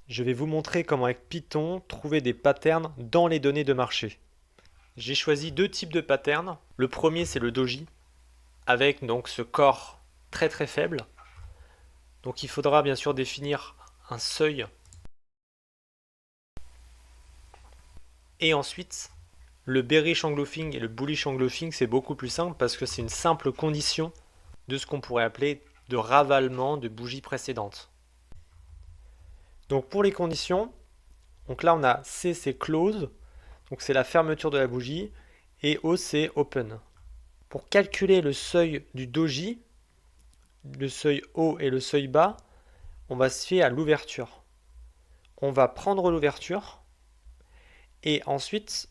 Je vais vous montrer comment avec Python trouver des patterns dans les données de marché. J'ai choisi deux types de patterns. Le premier c'est le doji avec donc ce corps très très faible. Donc il faudra bien sûr définir un seuil et ensuite le bearish engulfing et le bullish engulfing c'est beaucoup plus simple parce que c'est une simple condition de ce qu'on pourrait appeler de ravalement de bougies précédentes. Donc pour les conditions, donc là on a C c'est close, donc c'est la fermeture de la bougie, et O c'est open. Pour calculer le seuil du doji, le seuil haut et le seuil bas, on va se fier à l'ouverture. On va prendre l'ouverture et ensuite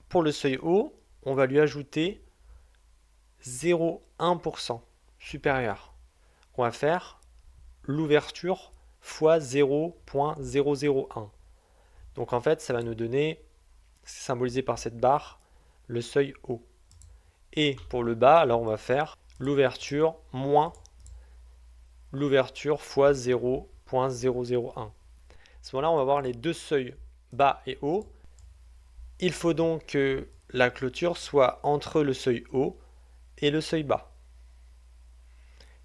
pour le seuil haut, on va lui ajouter 0,1% supérieur. On va faire l'ouverture fois 0,001. Donc en fait, ça va nous donner, c'est symbolisé par cette barre, le seuil haut. Et pour le bas, alors on va faire l'ouverture moins l'ouverture fois 0,001. À ce moment-là, on va voir les deux seuils bas et haut. Il faut donc que la clôture soit entre le seuil haut et le seuil bas.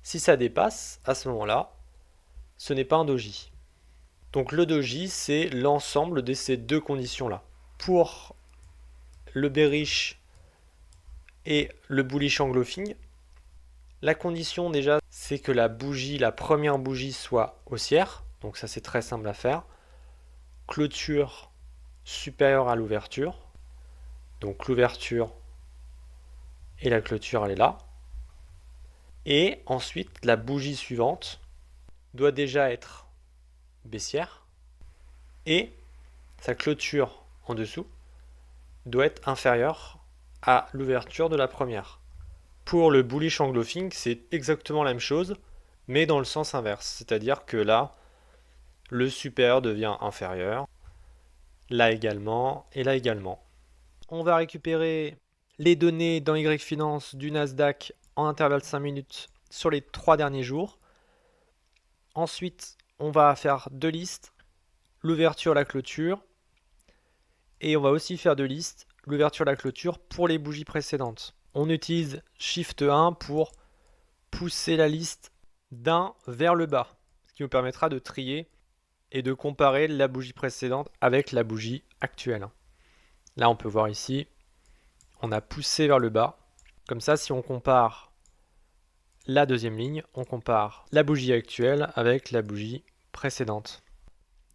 Si ça dépasse, à ce moment-là, ce n'est pas un doji. Donc le doji, c'est l'ensemble de ces deux conditions-là. Pour le bearish et le bullish engulfing, la condition déjà, c'est que la première bougie soit haussière. Donc ça, c'est très simple à faire. Clôture supérieure à l'ouverture. Donc l'ouverture et la clôture, elle est là. Et ensuite, la bougie suivante doit déjà être baissière. Et sa clôture en dessous doit être inférieure à l'ouverture de la première. Pour le bullish engulfing, c'est exactement la même chose, mais dans le sens inverse. C'est-à-dire que là, le supérieur devient inférieur, là également, et là également. On va récupérer les données dans Y Finance du Nasdaq en intervalle 5 minutes sur les 3 derniers jours. Ensuite, on va faire deux listes, l'ouverture, la clôture, et on va aussi faire deux listes, l'ouverture, la clôture pour les bougies précédentes. On utilise Shift 1 pour pousser la liste d'un vers le bas, ce qui nous permettra de trier et de comparer la bougie précédente avec la bougie actuelle. Là, on peut voir ici, on a poussé vers le bas. Comme ça, si on compare la deuxième ligne, on compare la bougie actuelle avec la bougie précédente.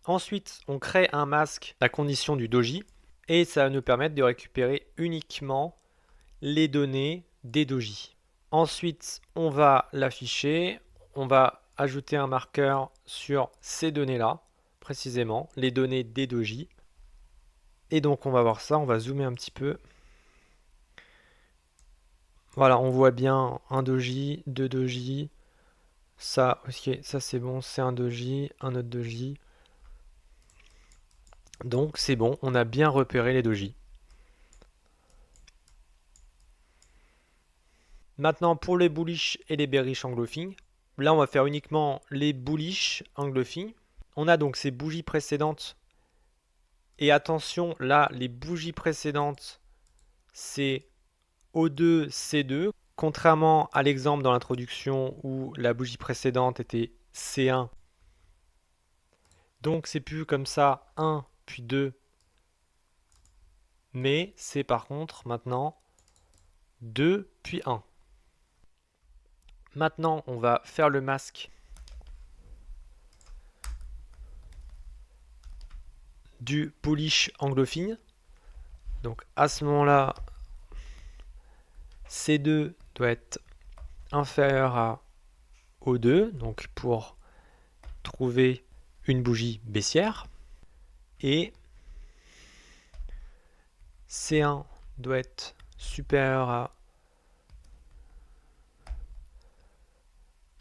Ensuite, on crée un masque, la condition du doji, et ça va nous permettre de récupérer uniquement les données des doji. Ensuite, on va l'afficher, on va ajouter un marqueur sur ces données-là, précisément, les données des doji. Et donc on va voir ça, on va zoomer un petit peu. Voilà, on voit bien un doji, deux doji. Ça, ok, ça c'est bon, c'est un doji, un autre doji. Donc c'est bon, on a bien repéré les doji. Maintenant pour les bullish et les bearish engulfing, là on va faire uniquement les bullish engulfing. On a donc ces bougies précédentes. Et attention, là les bougies précédentes, c'est O2, C2. Contrairement à l'exemple dans l'introduction où la bougie précédente était C1. Donc c'est plus comme ça 1 puis 2. Mais c'est par contre maintenant 2 puis 1. Maintenant on va faire le masque du bullish engulfing. Donc à ce moment-là, C2 doit être inférieur à O2, donc pour trouver une bougie baissière. Et C1 doit être supérieur à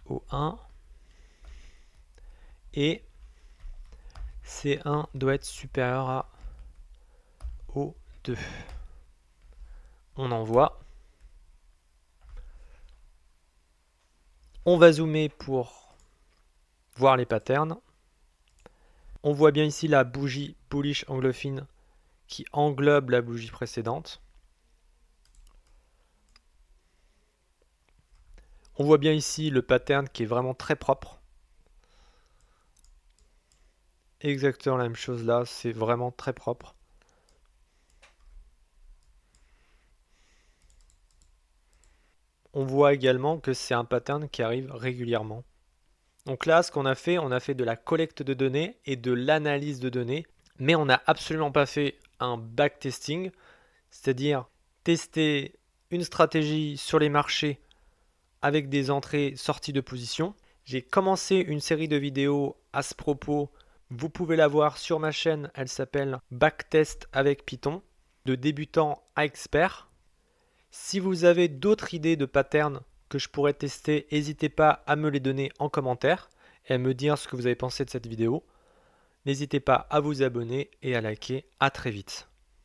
O1 et C1 doit être supérieur à O2. On envoie. On va zoomer pour voir les patterns. On voit bien ici la bougie bullish anglophine qui englobe la bougie précédente. On voit bien ici le pattern qui est vraiment très propre. Exactement la même chose là, c'est vraiment très propre. On voit également que c'est un pattern qui arrive régulièrement. Donc là, ce qu'on a fait de la collecte de données et de l'analyse de données, mais on n'a absolument pas fait un backtesting, c'est-à-dire tester une stratégie sur les marchés avec des entrées-sorties de position. J'ai commencé une série de vidéos à ce propos. Vous pouvez la voir sur ma chaîne, elle s'appelle Backtest avec Python, de débutant à expert. Si vous avez d'autres idées de patterns que je pourrais tester, n'hésitez pas à me les donner en commentaire et à me dire ce que vous avez pensé de cette vidéo. N'hésitez pas à vous abonner et à liker. À très vite.